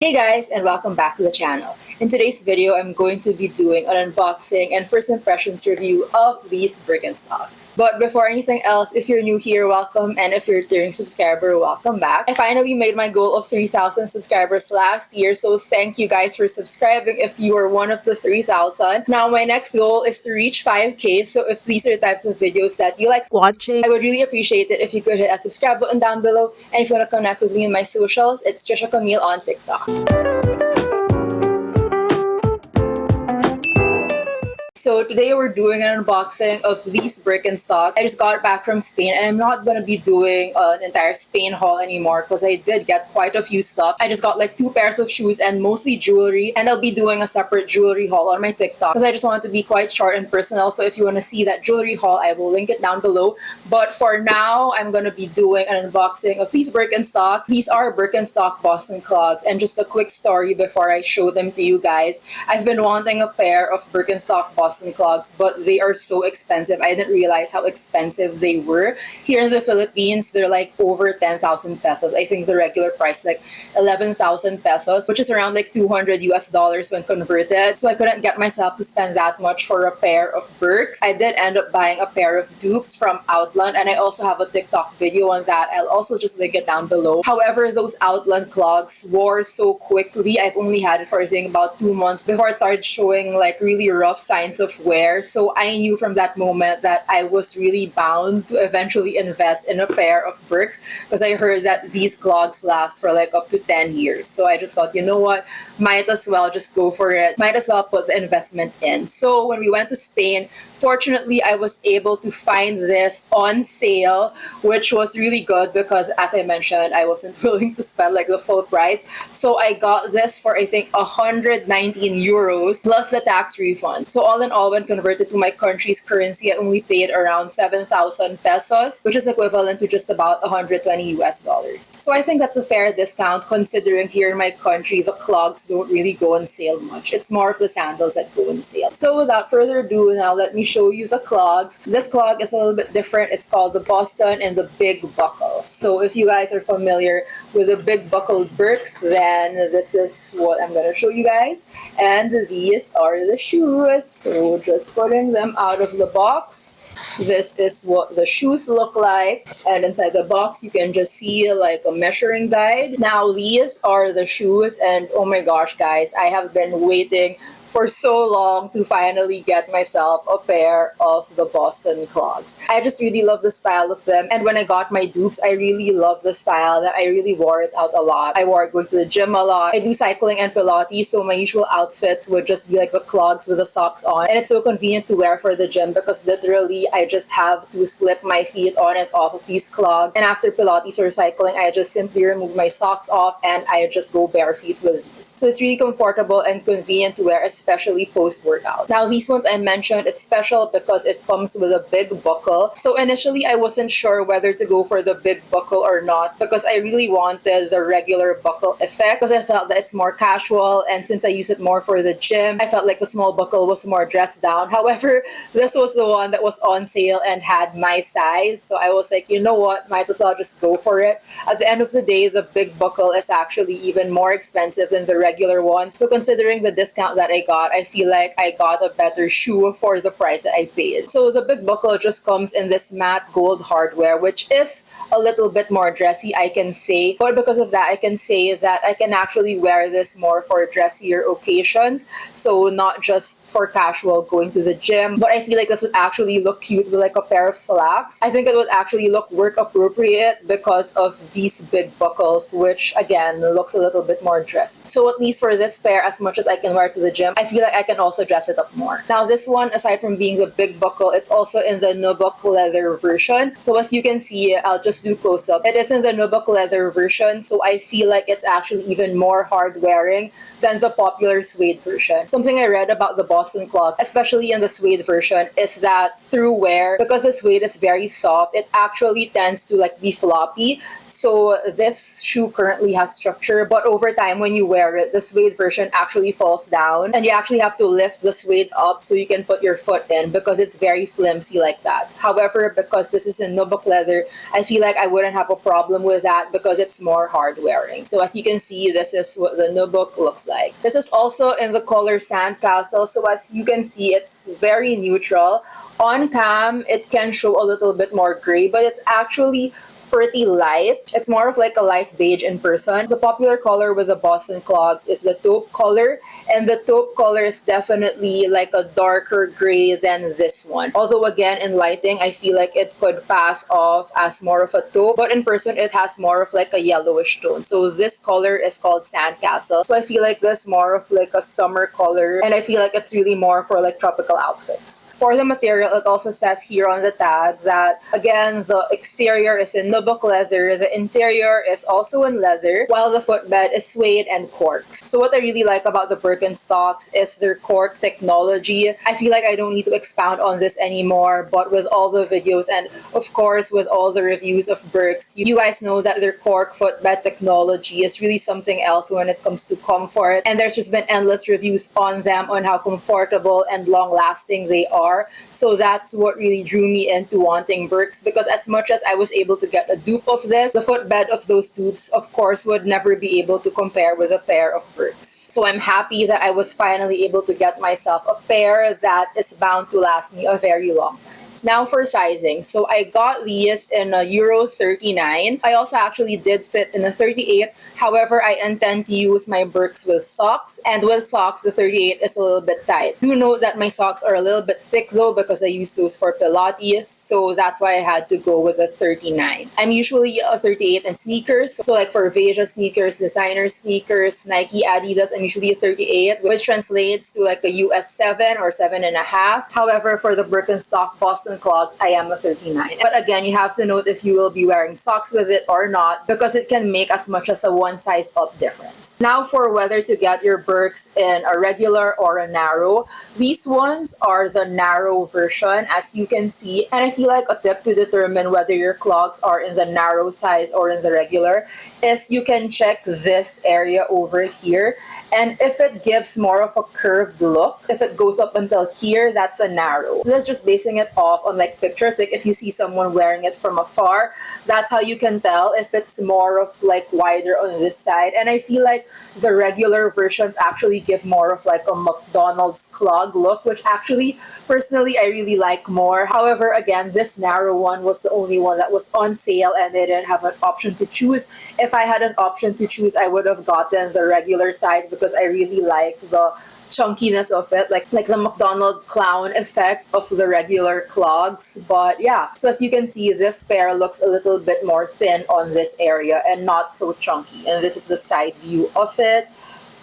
Hey guys, and welcome back to the channel. In today's video, I'm going to be doing an unboxing and first impressions review of these Birkenstocks. But before anything else, if you're new here, welcome, and if you're a returning subscriber, welcome back. I finally made my goal of 3,000 subscribers last year, so thank you guys for subscribing if you are one of the 3,000. Now, my next goal is to reach 5K, so if these are the types of videos that you like watching, I would really appreciate it if you could hit that subscribe button down below. And if you want to connect with me in my socials, it's Trisha Camille on TikTok. So today we're doing an unboxing of these Birkenstocks. I just got back from Spain and I'm not going to be doing an entire Spain haul anymore because I did get quite a few stuff. I just got like 2 pairs of shoes and mostly jewelry, and I'll be doing a separate jewelry haul on my TikTok because I just want it to be quite short and personal. So if you want to see that jewelry haul, I will link it down below. But for now, I'm going to be doing an unboxing of these Birkenstocks. These are Birkenstock Boston Clogs, and just a quick story before I show them to you guys. I've been wanting a pair of Birkenstock Boston Clogs, but they are so expensive. I didn't realize how expensive they were. Here in the Philippines, they're like over 10,000 pesos. I think the regular price like 11,000 pesos, which is around like 200 US dollars when converted. So I couldn't get myself to spend that much for a pair of Birks. I did end up buying a pair of dupes from Outland, and I also have a TikTok video on that. I'll also just link it down below. However, those Outland clogs wore so quickly. I've only had it for I think about 2 months before I started showing like really rough signs of wear. So I knew from that moment that I was really bound to eventually invest in a pair of Birks because I heard that these clogs last for like up to 10 years. So I just thought, you know what, might as well just go for it. Might as well put the investment in. So when we went to Spain, fortunately, I was able to find this on sale, which was really good because, as I mentioned, I wasn't willing to spend like the full price. So I got this for I think 119 euros plus the tax refund. So all in all, when converted to my country's currency, I only paid around 7,000 pesos, which is equivalent to just about 120 US dollars. So I think that's a fair discount considering here in my country, the clogs don't really go on sale much. It's more of the sandals that go on sale. So without further ado, now let me show you the clogs. This clog is a little bit different. It's called the Boston and the Big Buckle. So if you guys are familiar with the big buckled Birks, then this is what I'm going to show you guys. And these are the shoes. So just putting them out of the box. This is what the shoes look like. And inside the box, you can just see like a measuring guide. Now, these are the shoes. And oh my gosh, guys, I have been waiting for so long to finally get myself a pair of the Boston clogs. I just really love the style of them, and when I got my dupes, I really love the style that I really wore it out a lot. I wore it going to the gym a lot. I do cycling and Pilates, so my usual outfits would just be like the clogs with the socks on, and it's so convenient to wear for the gym because literally I just have to slip my feet on and off of these clogs, and after Pilates or cycling, I just simply remove my socks off and I just go bare feet with these. So it's really comfortable and convenient to wear, especially post-workout. Now, these ones I mentioned, it's special because it comes with a big buckle. So initially, I wasn't sure whether to go for the big buckle or not because I really wanted the regular buckle effect because I felt that it's more casual, and since I use it more for the gym, I felt like the small buckle was more dressed down. However, this was the one that was on sale and had my size. So I was like, you know what, might as well just go for it. At the end of the day, the big buckle is actually even more expensive than the regular one. So considering the discount that I got, I feel like I got a better shoe for the price that I paid. So the big buckle just comes in this matte gold hardware, which is a little bit more dressy, I can say. But because of that, I can say that I can actually wear this more for dressier occasions. So not just for casual going to the gym, but I feel like this would actually look cute with like a pair of slacks. I think it would actually look work appropriate because of these big buckles, which again looks a little bit more dressy. So at least for this pair, as much as I can wear to the gym, I feel like I can also dress it up more. Now this one, aside from being the big buckle, it's also in the nubuck leather version. So as you can see, I'll just do close up. It is in the nubuck leather version, so I feel like it's actually even more hard wearing than the popular suede version. Something I read about the Boston clogs, especially in the suede version, is that through wear, because the suede is very soft, it actually tends to like be floppy. So this shoe currently has structure, but over time when you wear it, it, the suede version actually falls down and you actually have to lift the suede up so you can put your foot in because it's very flimsy like that. However, because this is a nubuck leather, I feel like I wouldn't have a problem with that because it's more hard wearing. So as you can see, this is what the nubuck looks like. This is also in the color Sandcastle. So as you can see, it's very neutral. On cam, it can show a little bit more gray, but it's actually pretty light. It's more of like a light beige in person. The popular color with the Boston clogs is the taupe color, and the taupe color is definitely like a darker gray than this one. Although again, in lighting, I feel like it could pass off as more of a taupe, but in person, it has more of like a yellowish tone. So this color is called Sandcastle. So I feel like this more of like a summer color, and I feel like it's really more for like tropical outfits. For the material, it also says here on the tag that, again, the exterior is in nubuck leather, the interior is also in leather, while the footbed is suede and corks. So what I really like about the Birkenstocks is their cork technology. I feel like I don't need to expound on this anymore, but with all the videos and of course with all the reviews of Birks, you guys know that their cork footbed technology is really something else when it comes to comfort, and there's just been endless reviews on them on how comfortable and long-lasting they are. So that's what really drew me into wanting Birks, because as much as I was able to get a dupe of this, the footbed of those dupes of course would never be able to compare with a pair of Birks. So I'm happy that I was finally able to get myself a pair that is bound to last me a very long time. Now for sizing. So I got these in a Euro 39. I also actually did fit in a 38. However, I intend to use my Birks with socks. And with socks, the 38 is a little bit tight. Do note that my socks are a little bit thick though because I use those for Pilates. So that's why I had to go with a 39. I'm usually a 38 in sneakers. So like for Veja sneakers, designer sneakers, Nike, Adidas, I'm usually a 38, which translates to like a US 7 or 7.5. However, for the Birkenstock Boston clogs, I am a 39. But again, you have to note if you will be wearing socks with it or not, because it can make as much as a one size up difference. Now for whether to get your Birks in a regular or a narrow, these ones are the narrow version as you can see, and I feel like a tip to determine whether your clogs are in the narrow size or in the regular is you can check this area over here, and if it gives more of a curved look, if it goes up until here, that's a narrow. That's just basing it off on like pictures. Like if you see someone wearing it from afar, that's how you can tell if it's more of like wider on this side. And I feel like the regular versions actually give more of like a McDonald's clog look, which actually personally I really like more. However, again, this narrow one was the only one that was on sale and they didn't have an option to choose. If I had an option to choose, I would have gotten the regular size because I really like the chunkiness of it, like the McDonald's clown effect of the regular clogs. But yeah, so as you can see, this pair looks a little bit more thin on this area and not so chunky. And this is the side view of it,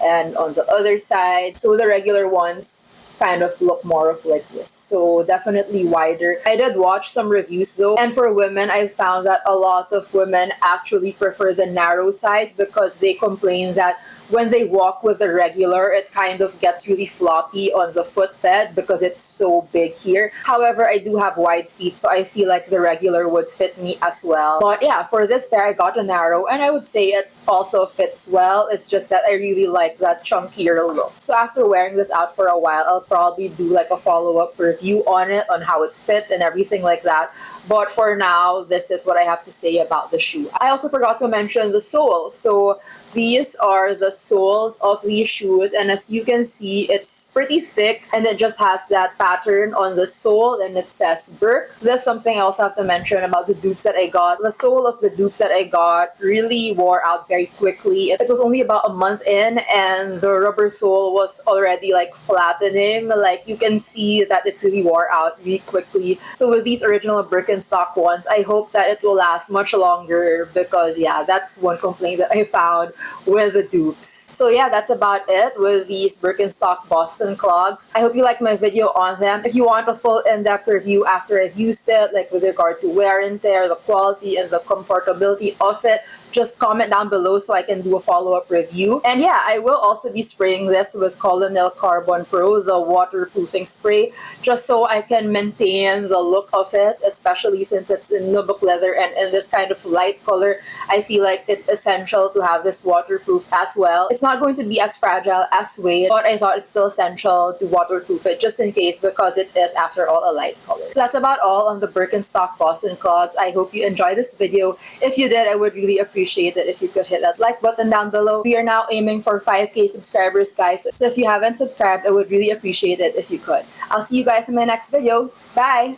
and on the other side, so the regular ones kind of look more of like this, so definitely wider. I did watch some reviews though, and for women, I found that a lot of women actually prefer the narrow size because they complain that when they walk with the regular, it kind of gets really floppy on the footbed because it's so big here. However, I do have wide feet, so I feel like the regular would fit me as well. But yeah, for this pair, I got a narrow, and I would say it also fits well. It's just that I really like that chunkier look. So after wearing this out for a while, I'll probably do like a follow-up review on it, on how it fits and everything like that. But for now, this is what I have to say about the shoe. I also forgot to mention the sole. So these are the soles of these shoes, and as you can see, it's pretty thick and it just has that pattern on the sole and it says Birk. There's something I also have to mention about the dupes that I got. The sole of the dupes that I got really wore out very quickly. It was only about a month in and the rubber sole was already like flattening. Like you can see that it really wore out really quickly. So with these original Birkenstock ones, I hope that it will last much longer because yeah, that's one complaint that I found with the dupes. So yeah, that's about it with these Birkenstock Boston clogs. I hope you liked my video on them. If you want a full in-depth review after I've used it, like with regard to wear and tear, the quality and the comfortability of it, just comment down below so I can do a follow-up review. And yeah, I will also be spraying this with Colonel Carbon Pro, the waterproofing spray, just so I can maintain the look of it, especially especially since it's in nubuck leather and in this kind of light color. I feel like it's essential to have this waterproof as well. It's not going to be as fragile as suede, but I thought it's still essential to waterproof it just in case because it is, after all, a light color. So that's about all on the Birkenstock Boston clogs. I hope you enjoyed this video. If you did, I would really appreciate it if you could hit that like button down below. We are now aiming for 5K subscribers, guys. So if you haven't subscribed, I would really appreciate it if you could. I'll see you guys in my next video. Bye!